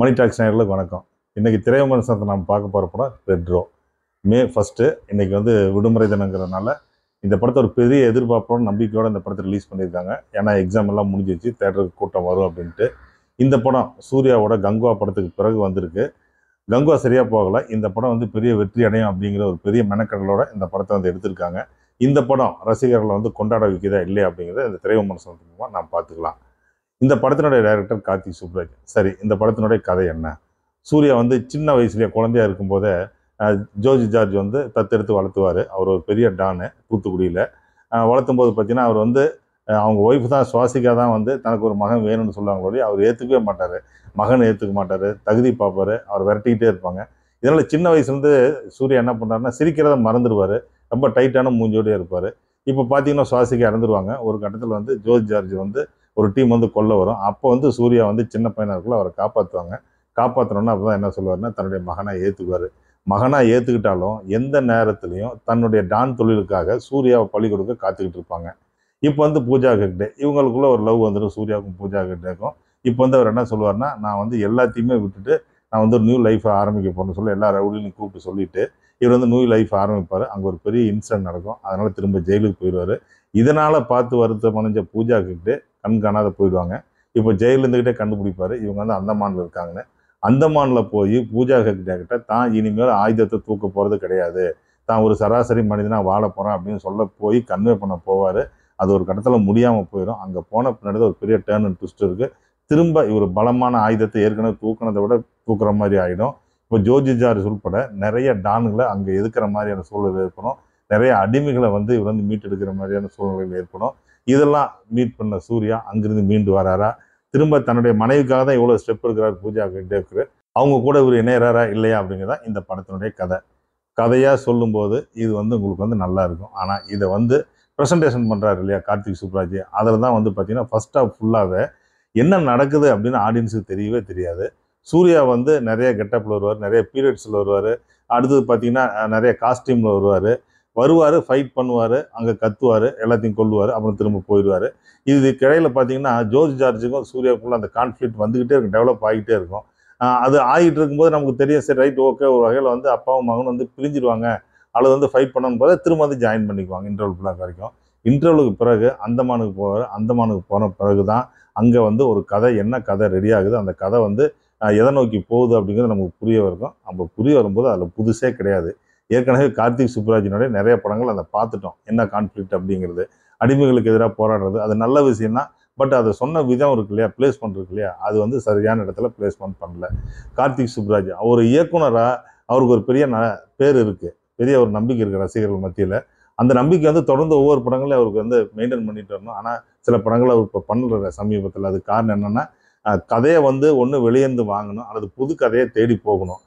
மணி tax நேயர்களுக்கு வணக்கம். இன்றைக்கி திரைவிமர்சனத்தை நம்ம பார்க்க போகிற படம் ரெட்ரோ. மே 1 இன்றைக்கி விடுமுறை தினங்கிறதுனால இந்த படத்தை ஒரு பெரிய எதிர்பார்ப்போட நம்பிக்கையோடு இந்த படத்தை ரிலீஸ் பண்ணியிருக்காங்க. ஏன்னா எக்ஸாம் எல்லாம் முடிஞ்சிச்சு, தேட்டருக்கு கூட்டம் வரும் அப்படின்ட்டு. இந்த படம் சூர்யாவோட கங்குவா படத்துக்கு பிறகு வந்திருக்கு. கங்குவா சரியாக போகலை. இந்த படம் பெரிய வெற்றி அடையும் அப்படிங்கிற ஒரு பெரிய மெனக்கடலோட இந்த படத்தை எடுத்திருக்காங்க. இந்த படம் ரசிகர்களை கொண்டாட வைக்கிறதா இல்லையா அப்படிங்கிறத இந்த திரைவிமர்சனத்து மூலமாக நாம் பார்த்துக்கலாம். இந்த படத்தினுடைய டைரக்டர் கார்த்திக் சுப்ராஜ். சரி, இந்த படத்தினுடைய கதை என்ன? சூர்யா சின்ன வயசுலேயே குழந்தையா இருக்கும்போதே ஜோர்ஜ் ஜார்ஜ் தத்தெடுத்து வளர்த்துவார். அவர் ஒரு பெரிய டானு தூத்துக்குடியில். வளர்த்தும் போது பார்த்தீங்கன்னா அவர் அவங்க ஒய்ஃப் தான் சுவாசிக்கா தான் தனக்கு ஒரு மகன் வேணும்னு சொல்லுவாங்களோ அவர் ஏற்றுக்கவே மாட்டார். மகன் ஏற்றுக்க மாட்டார், தகுதி பார்ப்பார், அவர் விரட்டிக்கிட்டே இருப்பாங்க. இதனால் சின்ன வயசுலேருந்து சூர்யா என்ன பண்ணுறாருன்னா சிரிக்கிறத மறந்துடுவார், ரொம்ப டைட்டான மூஞ்சோடே இருப்பார். இப்போ பார்த்தீங்கன்னா சுவாசிக்க இறந்துருவாங்க. ஒரு கட்டத்தில் ஜோர்ஜ் ஜார்ஜ் ஒரு டீம் கொல்ல வரும். அப்போ சூர்யா சின்ன பையனாக இருக்குள்ள அவரை காப்பாற்றுவாங்க. காப்பாற்றணுன்னா அப்போ தான் என்ன சொல்லுவார்னா தன்னுடைய மகனாக ஏற்றுக்குவார். மகனாக ஏற்றுக்கிட்டாலும் எந்த நேரத்துலையும் தன்னுடைய டான் தொழிலுக்காக சூர்யாவை பழி கொடுக்க காத்துக்கிட்டு இருப்பாங்க. இப்போ பூஜா ஹெக்டே இவங்களுக்குள்ள ஒரு லவ் வந்துடும் சூர்யாவுக்கும் பூஜா ஹெக்டேக்கும். இப்போ அவர் என்ன சொல்லுவார்னா நான் எல்லாத்தையுமே விட்டுட்டு நான் ஒரு நியூ லைஃப்பை ஆரம்பிக்க போகிறேன்னு சொல்லி எல்லா ரவுடிலையும் கூப்பிட்டு சொல்லிவிட்டு இவர் நியூ லைஃப் ஆரம்பிப்பார். அங்கே ஒரு பெரிய இன்சிடென்ட் நடக்கும். அதனால் திரும்ப ஜெயிலுக்கு போயிடுவார். இதனால் பார்த்து வருத்தமடைஞ்ச பூஜா ஹெக்டே கண் காணாத போயிடுவாங்க. இப்போ ஜெயிலில் இருந்துக்கிட்டே கண்டுபிடிப்பார் இவங்க அந்தமானில் இருக்காங்கன்னு. அந்தமானில் போய் பூஜா ஹெக்டே கிட்ட தான் இனிமேல் ஆயுதத்தை தூக்க போகிறது கிடையாது, தான் ஒரு சராசரி மனிதனாக வாழ போகிறேன் அப்படின்னு சொல்ல போய் கன்வே பண்ண போவார். அது ஒரு கட்டத்தில் முடியாமல் போயிடும். அங்கே போன பின்னாடி ஒரு பெரிய டேர்ன் அண்ட் ட்விஸ்ட் இருக்குது. திரும்ப இவர் பலமான ஆயுதத்தை ஏற்கனவே தூக்கினதை விட தூக்குற மாதிரி ஆகிடும். இப்போ ஜோர்ஜ் ஜார்ஜ் உள்பட நிறைய டான்களை அங்கே எதுக்கிற மாதிரியான சூழ்நிலை ஏற்படும். நிறைய அடிமைகளை இவர் மீட்டெடுக்கிற மாதிரியான சூழ்நிலைகள் ஏற்படும். இதெல்லாம் மீட் பண்ண சூர்யா அங்கிருந்து மீண்டு வராரா, திரும்ப தன்னுடைய மனைவிக்காக தான் இவ்வளோ ஸ்டெப் எடுக்கிறார் பூஜா ஹெக்டேக்கு, அவங்க கூட இவர் இணையறாரா இல்லையா அப்படிங்கிறதான் இந்த படத்தினுடைய கதை. கதையாக சொல்லும்போது இது உங்களுக்கு நல்லா இருக்கும். ஆனால் இதை ப்ரெசன்டேஷன் பண்ணுறாரு இல்லையா கார்த்திக் சுப்ராஜ், அதில் தான் பார்த்தீங்கன்னா ஃபர்ஸ்ட் ஹாஃப் ஃபுல்லாகவே என்ன நடக்குது அப்படின்னு ஆடியன்ஸுக்கு தெரியவே தெரியாது. சூர்யா நிறைய கெட்டப்பில் வருவார், நிறைய பீரியட்ஸில் வருவார், அடுத்தது பார்த்தீங்கன்னா நிறைய காஸ்டியூமில் வருவார், ஃபைட் பண்ணுவார், அங்கே கத்துவார், எல்லாத்தையும் கொல்லுவார், அப்புறம் திரும்ப போயிடுவார். இது கிடையில் பார்த்தீங்கன்னா ஜோர்ஜ் ஜார்ஜுக்கும் சூர்யாவுக்குள்ள அந்த கான்ஃப்ளிக்ட் வந்துக்கிட்டே இருக்கும், டெவலப் ஆகிட்டே இருக்கும். அது ஆகிட்டு இருக்கும்போது நமக்கு தெரியும், சரி ரைட் ஓகே, ஒரு வகையில் அப்பாவும் மகனும் பிரிஞ்சிடுவாங்க, அல்லது ஃபைட் பண்ணணும் போது திரும்ப ஜாயின் பண்ணிக்குவாங்க இன்டர்வல் பிளாக் வரைக்கும். இன்டர்வலுக்கு பிறகு அந்தமானுக்கு போவார். அந்தமானுக்கு போன பிறகு தான் அங்கே ஒரு கதை, என்ன கதை ரெடி ஆகுது, அந்த கதை எதை நோக்கி போகுது அப்படிங்கிறது நமக்கு புரிய இருக்கும். நம்ம புரிய வரும்போது அதில் புதுசே கிடையாது. ஏற்கனவே கார்த்திக் சுப்ராஜினுடைய நிறைய படங்கள் அதை பார்த்துட்டோம், என்ன கான்ஃப்ளிக்ட் அப்படிங்கிறது, அடிமைகளுக்கு எதிராக போராடுறது, அது நல்ல விஷயம் தான். பட் அதை சொன்ன விதம் இருக்கு இல்லையா, பிளேஸ்மெண்ட் இருக்கு இல்லையா, அது சரியான இடத்துல பிளேஸ்மெண்ட் பண்ணல கார்த்திக் சுப்ராஜ். அவர் இயக்குனராக அவருக்கு ஒரு பெரிய பேர் இருக்குது, பெரிய ஒரு நம்பிக்கை இருக்குது ரசிகர்கள் மத்தியில். அந்த நம்பிக்கை தொடர்ந்து ஒவ்வொரு படங்களையும் அவருக்கு மெயின்டைன் பண்ணிட்டு வரணும். ஆனால் சில படங்களை அவர் இப்போ பண்ணல சமீபத்தில். அது காரணம் என்னென்னா கதையை ஒன்று வெளியேந்து வாங்கணும், அல்லது புது கதையை தேடி போகணும்.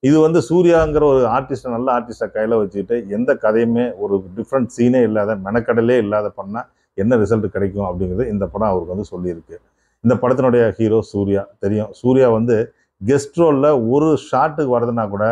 இது சூர்யாங்கிற ஒரு ஆர்டிஸ்ட்டை, நல்ல ஆர்டிஸ்ட்டை கையில் வச்சுக்கிட்டு எந்த கதையுமே ஒரு டிஃப்ரெண்ட் சீனே இல்லாத, மெனக்கடலே இல்லாத பண்ணால் என்ன ரிசல்ட் கிடைக்கும் அப்படிங்கிறது இந்த படம் அவருக்கு சொல்லியிருக்கு. இந்த படத்தினுடைய ஹீரோ சூர்யா தெரியும். சூர்யா கெஸ்ட் ரோலில் ஒரு ஷாட்டுக்கு வரதுனா கூட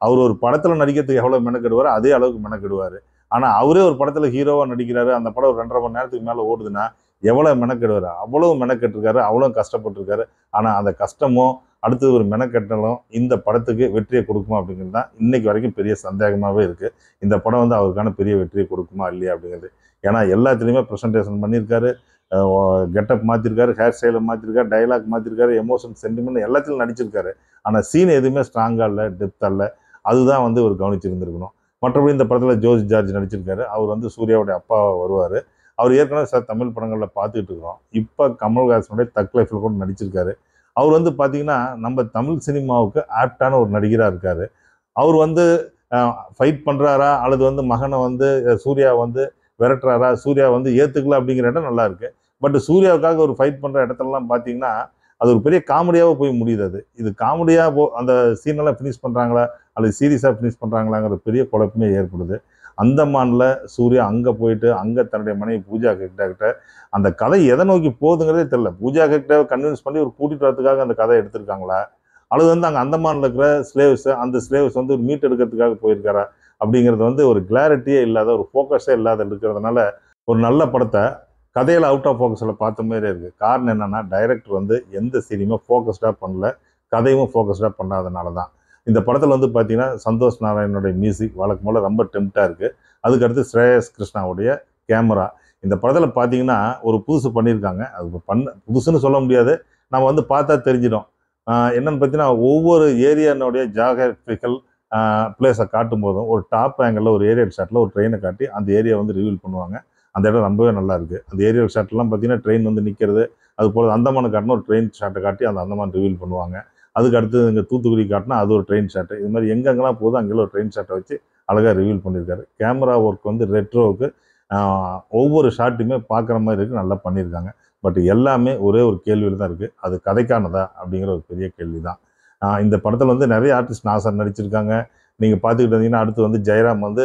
அவர் ஒரு படத்தில் நடிக்கிறதுக்கு எவ்வளோ மெனக்கெடுவார் அதே அளவுக்கு மெனக்கெடுவார். ஆனால் அவரே ஒரு படத்தில் ஹீரோவாக நடிக்கிறாரு, அந்த படம் ஒரு 2.5 மணி நேரத்துக்கு மேலே ஓடுதுன்னா எவ்வளோ மெனக்கெடுவார், அவ்வளோ மெனக்கெட்டிருக்காரு, அவ்வளோ கஷ்டப்பட்டுருக்காரு. ஆனால் அந்த கஷ்டமோ அடுத்தது ஒரு மெனக்கெட்டலும் இந்த படத்துக்கு வெற்றியை கொடுக்குமா அப்படிங்கிறது தான் இன்றைக்கி வரைக்கும் பெரிய சந்தேகமாகவே இருக்குது. இந்த படம் அவருக்கான பெரிய வெற்றியை கொடுக்குமா இல்லையா அப்படிங்கிறது. ஏன்னா எல்லாத்துலேயுமே ப்ரெசன்டேஷன் பண்ணியிருக்காரு, கெட்டப் மாற்றிருக்காரு, ஹேர் ஸ்டைலை மாற்றிருக்காரு, டைலாக் மாற்றிருக்காரு, எமோஷன் சென்டிமெண்ட் எல்லாத்திலும் நடிச்சிருக்காரு. ஆனால் சீன் எதுவுமே ஸ்ட்ராங்காக இல்லை, டெப்த்தாக இல்லை. அதுதான் இவர் கவனிச்சிருந்துருக்கணும். மற்றபடி இந்த படத்தில் ஜோர்ஜ் ஜார்ஜ் நடிச்சிருக்காரு. அவர் சூர்யாவுடைய அப்பாவை வருவார். அவர் ஏற்கனவே சார் தமிழ் படங்களில் பார்த்துட்டு இருக்கிறோம். இப்போ கமல்ஹாசனுடைய தக் லைஃப்பில் கூட நடிச்சிருக்காரு. அவர் பார்த்தீங்கன்னா நம்ம தமிழ் சினிமாவுக்கு ஆப்டான ஒரு நடிகராக இருக்கார். அவர் ஃபைட் பண்ணுறாரா, அல்லது மகனை சூர்யா விரட்டுறாரா, சூர்யா ஏற்றுக்கல அப்படிங்கிற இடம் நல்லா இருக்குது. பட் சூர்யாவுக்காக ஒரு ஃபைட் பண்ணுற இடத்துலலாம் பார்த்தீங்கன்னா அது ஒரு பெரிய காமெடியாகவே போய் முடியுது. இது காமெடியாக அந்த சீனெல்லாம் ஃபினிஷ் பண்ணுறாங்களா அல்லது சீரியஸாக ஃபினிஷ் பண்ணுறாங்களாங்கிற பெரிய குழப்பமே ஏற்படுது. அந்தமானில் சூர்யா அங்கே போயிட்டு அங்கே தன்னுடைய மனைவி பூஜா ஹெக்டே அந்த கதை எதை நோக்கி போகுதுங்கிறதே தெரியல. பூஜா ஹெக்டேவை கன்வின்ஸ் பண்ணி ஒரு கூட்டிகிட்டு வரதுக்காக அந்த கதை எடுத்திருக்காங்களா, அல்லது அங்கே அந்தமானில் இருக்கிற ஸ்லேவ்ஸை, அந்த ஸ்லேவ்ஸ் மீட் எடுக்கிறதுக்காக போயிருக்காரா அப்படிங்கிறது ஒரு கிளாரிட்டியே இல்லாத, ஒரு ஃபோக்கஸே இல்லாத இருக்கிறதுனால ஒரு நல்ல படத்தை கதையில் அவுட் ஆஃப் ஃபோக்கஸில் பார்த்த மாதிரி இருக்குது. காரணம் என்னென்னா டைரக்டர் எந்த சீனையுமே ஃபோக்கஸ்டாக பண்ணல, கதையும் ஃபோக்கஸ்டாக பண்ணாதனால தான். இந்த படத்தில் வந்து பார்த்தீங்கன்னா சந்தோஷ் நாராயணனுடைய மியூசிக் வழக்கம் போல் ரொம்ப டெம்ப்டாக இருக்குது. அதுக்கடுத்து ஸ்ரேயஸ் கிருஷ்ணாவுடைய கேமரா. இந்த படத்தில் பார்த்தீங்கன்னா ஒரு புதுசு பண்ணியிருக்காங்க. அது புதுசுன்னு சொல்ல முடியாது, நம்ம வந்து பார்த்தா தெரிஞ்சிடும். என்னென்னு பார்த்தீங்கன்னா ஒவ்வொரு ஏரியானுடைய ஜியாகிரபிக்கல் பிளேஸை காட்டும் போதும் ஒரு டாப் ஆங்கிளில் ஒரு ஏரியல் ஷாட்டில் ஒரு ட்ரெயினை காட்டி அந்த ஏரியா வந்து ரிவீல் பண்ணுவாங்க. அந்த இடம் ரொம்பவே நல்லா இருக்குது. அந்த ஏரியல் ஷாட்லாம் பார்த்தீங்கன்னா ட்ரெயின் வந்து நிற்கிறது, அது போல் அந்தமானை காட்டினா ஒரு ட்ரெயின் ஷாட்டை காட்டி அந்த அந்தமான் ரிவீல் பண்ணுவாங்க. அதுக்கு அடுத்து இங்கே தூத்துக்குடி காட்டினா அது ஒரு ட்ரெயின் ஷாட்டு. இது மாதிரி எங்கெங்கெல்லாம் போதும் அங்கெல்லாம் ஒரு ட்ரெயின் ஷாட்டை வச்சு அழகாக ரிவீல் பண்ணியிருக்காரு. கேமரா ஒர்க் வந்து ரெட்ரோவுக்கு ஒவ்வொரு ஷாட்டுமே பார்க்குற மாதிரி இருக்குது, நல்லா பண்ணியிருக்காங்க. பட் எல்லாமே ஒரே ஒரு கேள்வியில் தான் இருக்குது, அது கதைக்கானதா அப்படிங்கிற ஒரு பெரிய கேள்வி தான். இந்த படத்தில் வந்து நிறைய ஆர்டிஸ்ட் நாசர் நடிச்சிருக்காங்க. நீங்கள் பார்த்துக்கிட்டு இருந்தீங்கன்னா அடுத்து வந்து ஜெயராம் வந்து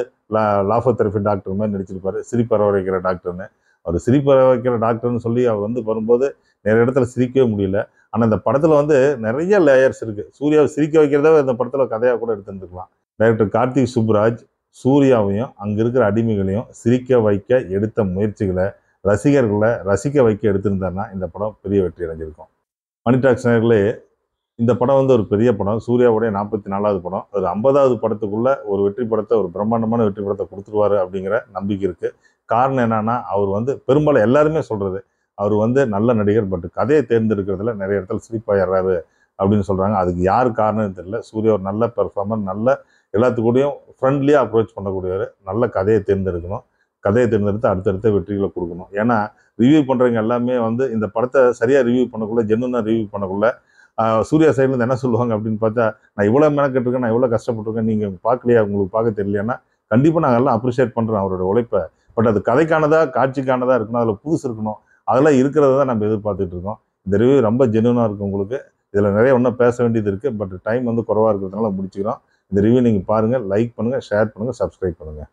லாஃபோ தெரபி டாக்டர் மாதிரி நடிச்சிருப்பாரு, சிரிப்பற வைக்கிற டாக்டர்னு. அவர் சிரிப்பற வைக்கிற டாக்டர்னு சொல்லி அவர் வந்து வரும்போது நிறைய இடத்துல சிரிக்கவே முடியல. ஆனால் இந்த படத்தில் வந்து நிறைய லேயர்ஸ் இருக்குது. சூர்யாவை சிரிக்க வைக்கிறதே இந்த படத்தில் கதையாக கூட எடுத்துருந்துருக்கலாம். டைரக்டர் கார்த்திக் சுப்புராஜ் சூர்யாவையும் அங்கே இருக்கிற அடிமைகளையும் சிரிக்க வைக்க எடுத்த முயற்சிகளை ரசிகர்களை ரசிக்க வைக்க எடுத்திருந்தாருன்னா இந்த படம் பெரிய வெற்றி அடைஞ்சிருக்கும். மணி டாக்ஸ் நேயர்களே, இந்த படம் வந்து ஒரு பெரிய படம். சூர்யாவுடைய 44வது படம். ஒரு 50வது படத்துக்குள்ள ஒரு வெற்றி படத்தை, ஒரு பிரம்மாண்டமான வெற்றி படத்தை கொடுத்துருவாரு அப்படிங்கிற நம்பிக்கை இருக்குது. காரணம் என்னன்னா, அவர் வந்து பெரும்பாலும் எல்லாருமே சொல்கிறது, அவர் வந்து நல்ல நடிகர், பட் கதையை தேர்ந்தெடுக்கிறதுல நிறைய இடத்துல ஸ்லிப்பாயிடுறாரு அப்படின்னு சொல்கிறாங்க. அதுக்கு யார் காரணம்னு தெரியல. சூர்யா ஒரு நல்ல பெர்ஃபார்மர், நல்ல எல்லாத்துக்கூடையும் ஃப்ரெண்ட்லியாக அப்ரோச் பண்ணக்கூடியவர். நல்ல கதையை தேர்ந்தெடுக்கணும், கதையை தேர்ந்தெடுத்து அடுத்தடுத்த வெற்றிகளை கொடுக்கணும். ஏன்னா ரிவ்யூ பண்ணுறவங்க எல்லாமே வந்து இந்த படத்தை சரியாக ரிவ்யூ பண்ணக்குள்ள, ஜென்னுனாக ரிவ்யூ பண்ணக்குள்ள சூர்யா சைட்லேருந்து என்ன சொல்லுவாங்க அப்படின்னு பார்த்தா, நான் இவ்வளோ மெனக்கெட்டுருக்கேன், நான் இவ்வளோ கஷ்டப்பட்டுருக்கேன், நீங்கள் பார்க்கலையா, உங்களுக்கு பார்க்க தெரியலையானா, கண்டிப்பாக நாங்கள் எல்லாம் அப்ரிஷியேட் பண்ணுறோம் அவரோட உழைப்பை. பட் அது கதைக்கானதா காட்சிக்கானதாக இருக்கணும், அதில் புதுசு இருக்கணும், அதெல்லாம் இருக்கிறத தான் நம்ம எதிர்பார்த்துட்டு இருக்கோம். இந்த ரிவ்யூ ரொம்ப ஜென்யூனாக இருக்குது உங்களுக்கு. இதில் நிறைய இன்னும் பேச வேண்டியது இருக்குது, பட் டைம் வந்து குறவாக இருக்கிறதுனால முடிச்சுக்கிறோம். இந்த ரிவ்யூ நீங்கள் பாருங்கள், லைக் பண்ணுங்கள், ஷேர் பண்ணுங்கள், சப்ஸ்கிரைப் பண்ணுங்கள்.